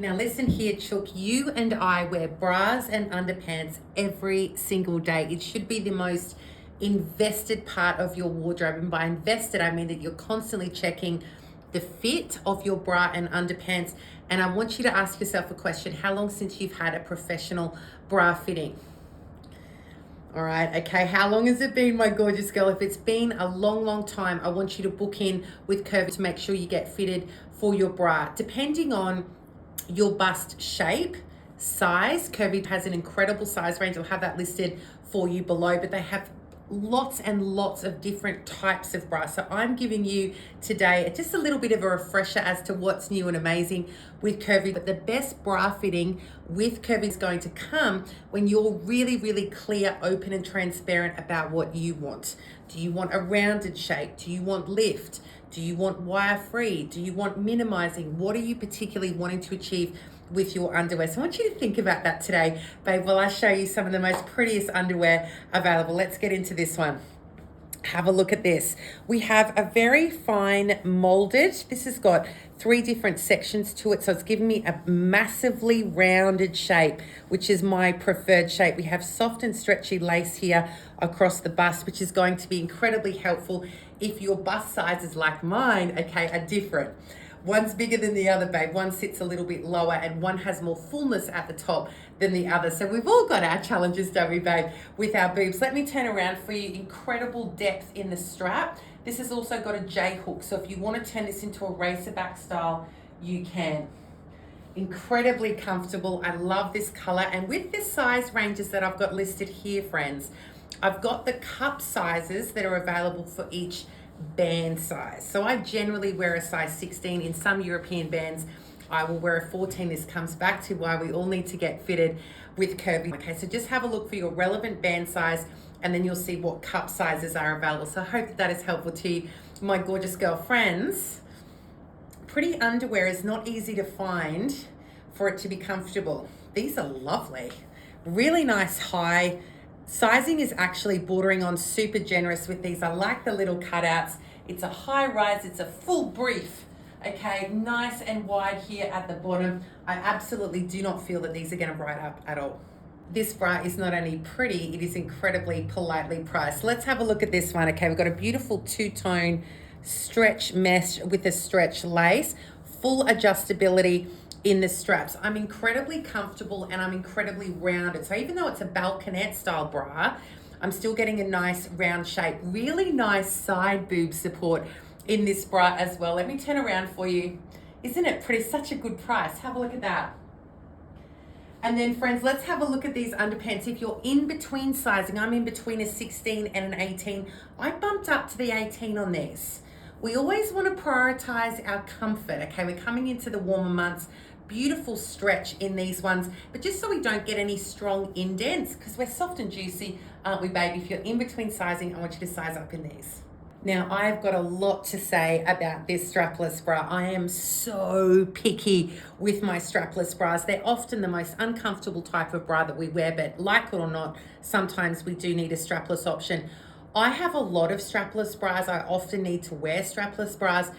Now listen here, Chook, you and I wear bras and underpants every single day. It should be the most invested part of your wardrobe. And by invested, I mean that you're constantly checking the fit of your bra and underpants. And I want you to ask yourself a question. How long since you've had a professional bra fitting? All right, okay, how long has it been, my gorgeous girl? If it's been a long, long time, I want you to book in with Curvy to make sure you get fitted for your bra. Depending on your bust shape, size, Curvy has an incredible size range. I'll have that listed for you below, but they have lots and lots of different types of bras. So I'm giving you today just a little bit of a refresher as to what's new and amazing with Curvy. But the best bra fitting with Curvy is going to come when you're really, really clear, open and transparent about what you want. Do you want a rounded shape? Do you want lift? Do you want wire free? Do you want minimizing? What are you particularly wanting to achieve with your underwear? So I want you to think about that today, babe, while I show you some of the most prettiest underwear available. Let's get into this one. Have a look at this. We have a very fine molded. This has got 3 different sections to it. So it's giving me a massively rounded shape, which is my preferred shape. We have soft and stretchy lace here across the bust, which is going to be incredibly helpful if your bust sizes like mine, okay, are different. One's bigger than the other, babe. One sits a little bit lower and one has more fullness at the top than the other. So we've all got our challenges, don't we, babe, with our boobs. Let me turn around for you. Incredible depth in the strap. This has also got a J hook. So if you want to turn this into a racerback style, you can. Incredibly comfortable. I love this color. And with the size ranges that I've got listed here, friends, I've got the cup sizes that are available for each band size. So I generally wear a size 16. In some European bands, I will wear a 14. This comes back to why we all need to get fitted with Curvy. Okay, so just have a look for your relevant band size and then you'll see what cup sizes are available. So I hope that is helpful to you, my gorgeous girlfriends. Pretty underwear is not easy to find for it to be comfortable. These are lovely. Really nice high. Sizing is actually bordering on super generous with these. I like the little cutouts. It's a high rise, it's a full brief. Okay, nice and wide here at the bottom. I absolutely do not feel that these are gonna ride up at all. This bra is not only pretty, it is incredibly politely priced. Let's have a look at this one. Okay, we've got a beautiful 2-tone stretch mesh with a stretch lace, full adjustability in the straps. I'm incredibly comfortable and I'm incredibly rounded. So even though it's a balconette style bra, I'm still getting a nice round shape. Really nice side boob support in this bra as well. Let me turn around for you. Isn't it pretty? Such a good price. Have a look at that. And then friends, let's have a look at these underpants. If you're in between sizing, I'm in between a 16 and an 18. I bumped up to the 18 on this. We always want to prioritize our comfort. Okay, we're coming into the warmer months. Beautiful stretch in these ones, but just so we don't get any strong indents, because we're soft and juicy, aren't we, baby? If you're in between sizing, I want you to size up in these. Now, I've got a lot to say about this strapless bra. I am so picky with my strapless bras. They're often the most uncomfortable type of bra that we wear, but like it or not, sometimes we do need a strapless option. I have a lot of strapless bras. I often need to wear strapless bras.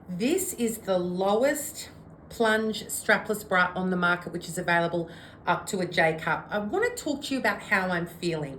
This is the lowest plunge strapless bra on the market, which is available up to a J cup. I want to talk to you about how I'm feeling.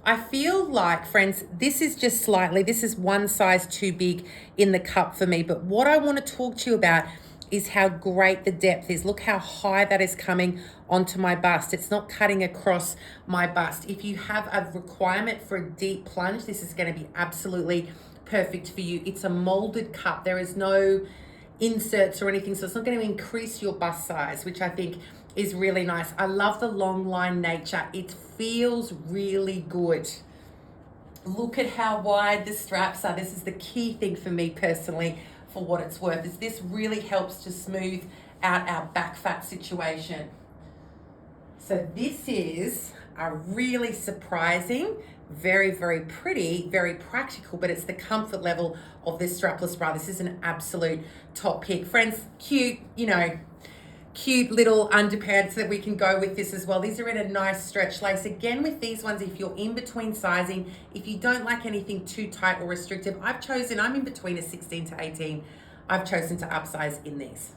I feel like, friends, this is one size too big in the cup for me. But what I want to talk to you about is how great the depth is. Look how high that is coming onto my bust. It's not cutting across my bust. If you have a requirement for a deep plunge, this is going to be absolutely perfect for you. It's a molded cup. There is no inserts or anything, so it's not going to increase your bust size, which I think is really nice. I love the long line nature. It feels really good. Look at how wide the straps are. This is the key thing for me personally, for what it's worth, is this really helps to smooth out our back fat situation. So this is a really surprising, very, very pretty, very practical, but it's the comfort level of this strapless bra. This is an absolute top pick. Friends, cute, cute little underpants that we can go with this as well. These are in a nice stretch lace. Again, with these ones, if you're in between sizing, if you don't like anything too tight or restrictive, I'm in between a 16 to 18. I've chosen to upsize in these.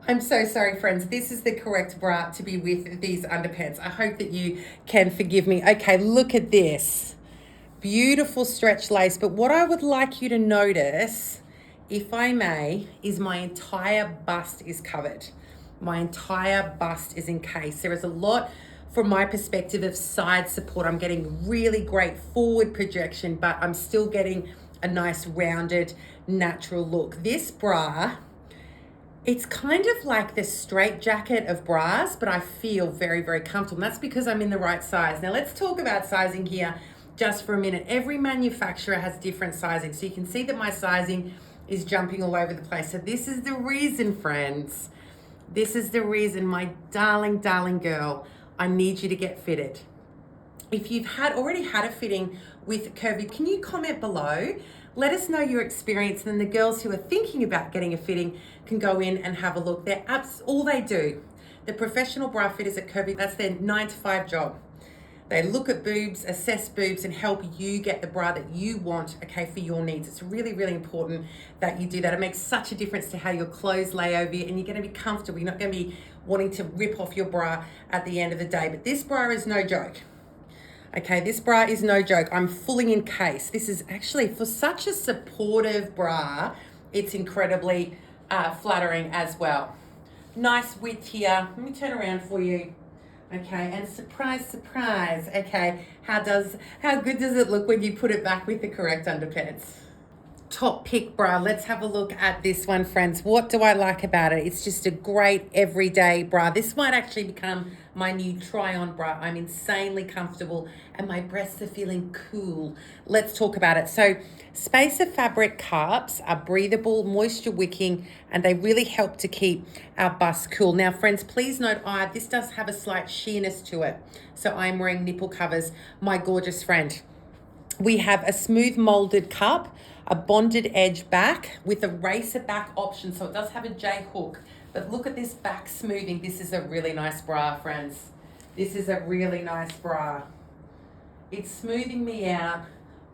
I'm so sorry, friends. This is the correct bra to be with these underpants. I hope that you can forgive me. Okay, look at this. Beautiful stretch lace. But what I would like you to notice, if I may, is my entire bust is covered. My entire bust is encased. There is a lot, from my perspective, of side support. I'm getting really great forward projection, but I'm still getting a nice rounded, natural look. This bra, it's kind of like the straight jacket of bras, but I feel very, very comfortable. And that's because I'm in the right size. Now let's talk about sizing here just for a minute. Every manufacturer has different sizing. So you can see that my sizing is jumping all over the place. So this is the reason, friends. This is the reason, my darling, darling girl, I need you to get fitted. If you've already had a fitting with Curvy, can you comment below? Let us know your experience, and then the girls who are thinking about getting a fitting can go in and have a look. They're all they do. The professional bra fitters at Curvy, that's their 9 to 5 job. They look at boobs, assess boobs, and help you get the bra that you want, okay, for your needs. It's really, really important that you do that. It makes such a difference to how your clothes lay over you, and you're going to be comfortable. You're not going to be wanting to rip off your bra at the end of the day. But this bra is no joke. Okay, this bra is no joke. I'm fully encased. This is actually, for such a supportive bra, it's incredibly flattering as well. Nice width here. Let me turn around for you. Okay, and surprise, surprise. Okay, how good does it look when you put it back with the correct underpants? Top pick bra. Let's have a look at this one, friends. What do I like about it? It's just a great everyday bra. This might actually become my new try-on bra. I'm insanely comfortable and my breasts are feeling cool. Let's talk about it. So Spacer fabric cups are breathable, moisture wicking, and they really help to keep our bust cool. Now, friends, please note this does have a slight sheerness to it. So I'm wearing nipple covers, my gorgeous friend. We have a smooth molded cup, a bonded edge back with a racer back option. So it does have a J hook, but look at this back smoothing. This is a really nice bra, friends. This is a really nice bra. It's smoothing me out.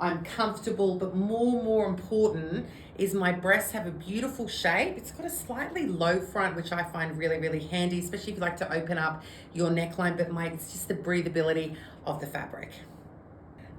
I'm comfortable, but more important is my breasts have a beautiful shape. It's got a slightly low front, which I find really, really handy, especially if you like to open up your neckline, but it's just the breathability of the fabric.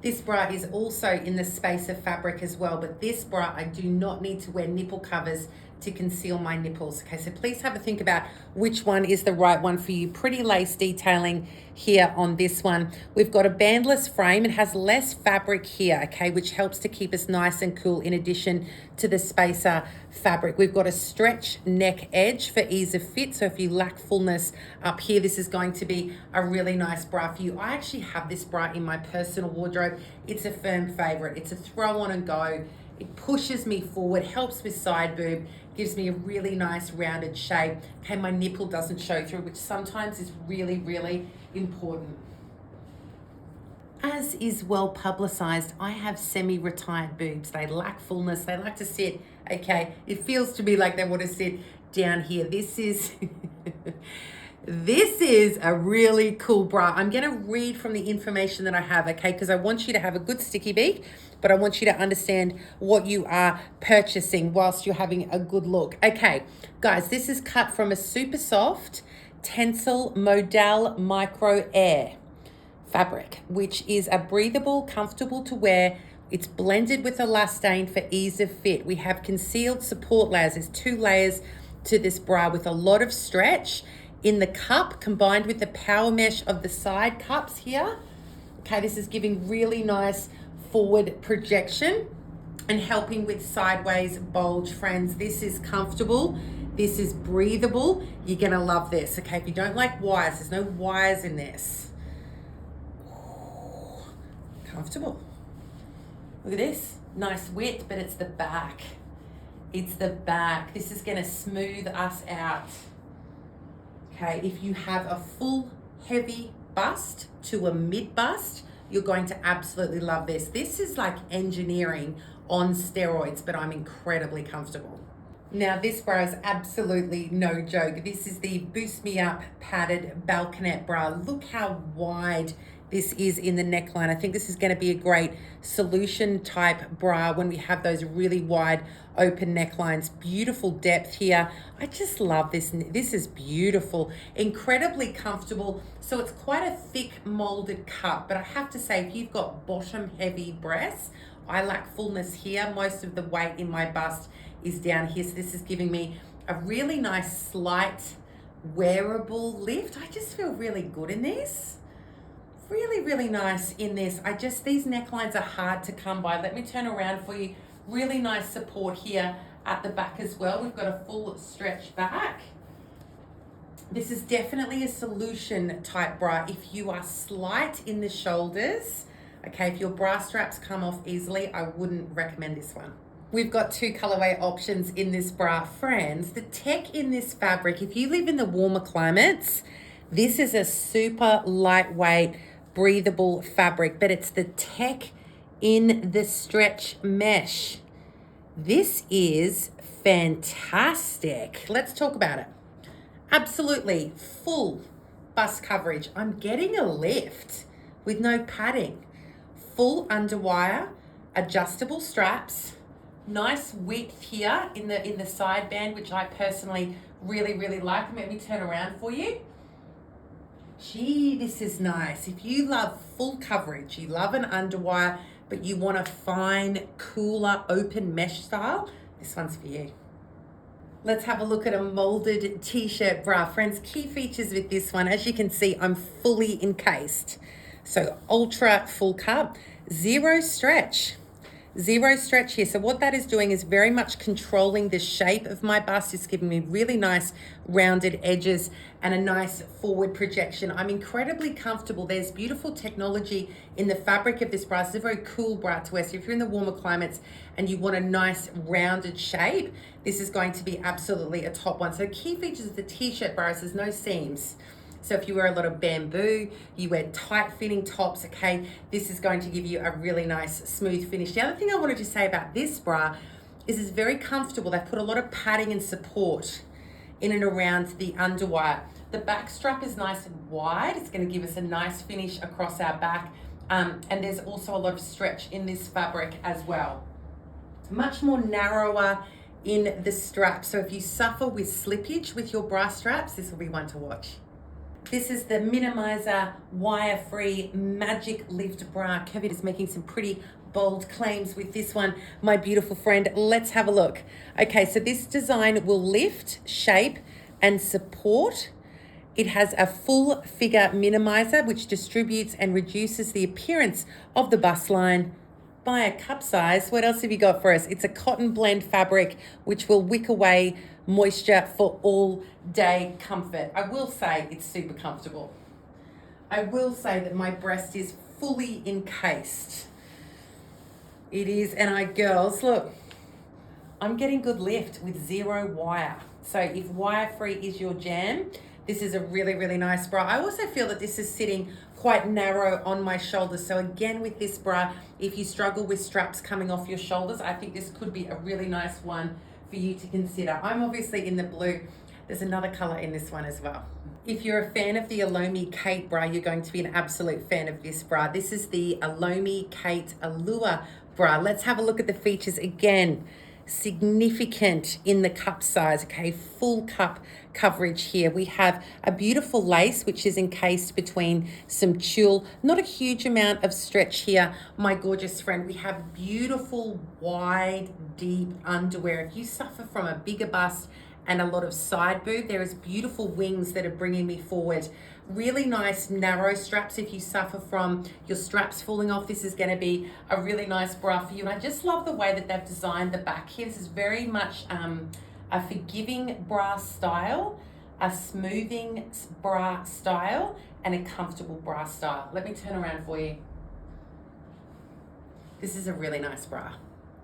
This bra is also in the spacer fabric as well, but this bra, I do not need to wear nipple covers to conceal my nipples. Okay, so please have a think about which one is the right one for you. Pretty lace detailing here on this one. We've got a bandless frame. It has less fabric here, okay, which helps to keep us nice and cool in addition to the spacer fabric. We've got a stretch neck edge for ease of fit. So if you lack fullness up here, this is going to be a really nice bra for you. I actually have this bra in my personal wardrobe. It's a firm favorite. It's a throw on and go. It pushes me forward, helps with side boob, gives me a really nice rounded shape. Okay, my nipple doesn't show through, which sometimes is really, really important. As is well publicized, I have semi-retired boobs. They lack fullness. They like to sit, okay, it feels to me like they want to sit down here. This is this is a really cool bra. I'm going to read from the information that I have, okay, because I want you to have a good sticky beak, but I want you to understand what you are purchasing whilst you're having a good look. Okay, guys, this is cut from a super soft Tencel Modal Micro Air fabric, which is a breathable, comfortable to wear. It's blended with elastane for ease of fit. We have concealed support layers. There's 2 layers to this bra with a lot of stretch in the cup combined with the power mesh of the side cups here. Okay, this is giving really nice forward projection and helping with sideways bulge, friends. This is comfortable. This is breathable. You're gonna love this, okay? If you don't like wires, there's no wires in this. Comfortable. Look at this, nice width, but it's the back. It's the back. This is gonna smooth us out. Okay, if you have a full heavy bust to a mid bust, you're going to absolutely love this. This is like engineering on steroids, but I'm incredibly comfortable. Now this bra is absolutely no joke. This is the Boost Me Up padded Balconette bra. Look how wide this is in the neckline. I think this is going to be a great solution type bra when we have those really wide open necklines. Beautiful depth here. I just love this. This is beautiful, incredibly comfortable. So it's quite a thick molded cut, but I have to say, if you've got bottom heavy breasts, I lack fullness here. Most of the weight in my bust is down here. So this is giving me a really nice slight wearable lift. I just feel really good in this. Really, really nice in this. These necklines are hard to come by. Let me turn around for you. Really nice support here at the back as well. We've got a full stretch back. This is definitely a solution type bra if you are slight in the shoulders. Okay, if your bra straps come off easily, I wouldn't recommend this one. We've got 2 colorway options in this bra, friends. The tech in this fabric, if you live in the warmer climates, this is a super lightweight, breathable fabric, but it's the tech in the stretch mesh. This is fantastic. Let's talk about it. Absolutely full bust coverage. I'm getting a lift with no padding. Full underwire, adjustable straps, nice width here in the side band, which I personally really, really like. Let me turn around for you. Gee, this is nice. If you love full coverage, you love an underwire, but you want a fine, cooler, open mesh style, this one's for you. Let's have a look at a molded t-shirt bra. Friends, key features with this one. As you can see, I'm fully encased. So ultra full cup, zero stretch. Zero stretch here. So what that is doing is very much controlling the shape of my bust. It's giving me really nice rounded edges and a nice forward projection. I'm incredibly comfortable. There's beautiful technology in the fabric of this bra. It's a very cool bra to wear. So if you're in the warmer climates and you want a nice rounded shape, this is going to be absolutely a top one. So key features of the t-shirt bra is there's no seams. So if you wear a lot of bamboo, you wear tight fitting tops, okay, this is going to give you a really nice smooth finish. The other thing I wanted to say about this bra is it's very comfortable. They've put a lot of padding and support in and around the underwire. The back strap is nice and wide. It's going to give us a nice finish across our back. And there's also a lot of stretch in this fabric as well. Much more narrower in the strap. So if you suffer with slippage with your bra straps, this will be one to watch. This is the Minimizer wire-free magic lift bra. Curvy is making some pretty bold claims with this one, my beautiful friend. Let's have a look. Okay, so this design will lift, shape, and support. It has a full figure minimizer, which distributes and reduces the appearance of the bust line by a cup size. What else have you got for us? It's a cotton blend fabric, which will wick away moisture for all day comfort. I will say it's super comfortable. I will say that my breast is fully encased. It is, and girls, look, I'm getting good lift with zero wire. So if wire free is your jam, this is a really, really nice bra. I also feel that this is sitting quite narrow on my shoulders. So again, with this bra, if you struggle with straps coming off your shoulders, I think this could be a really nice one for you to consider. I'm obviously in the blue. There's another color in this one as well. If you're a fan of the Elomi Kate bra, you're going to be an absolute fan of this bra. This is the Elomi Kate Allure bra. Let's have a look at the features again. Significant in the cup size, okay, full cup coverage here. We have a beautiful lace which is encased between some tulle, not a huge amount of stretch here, my gorgeous friend. We have beautiful wide deep underwear. If you suffer from a bigger bust and a lot of side boob, there is beautiful wings that are bringing me forward. Really nice narrow straps. If you suffer from your straps falling off, this is going to be a really nice bra for you. And I just love the way that they've designed the back here. This is very much a forgiving bra style, a smoothing bra style, and a comfortable bra style. Let me turn around for you. This is a really nice bra.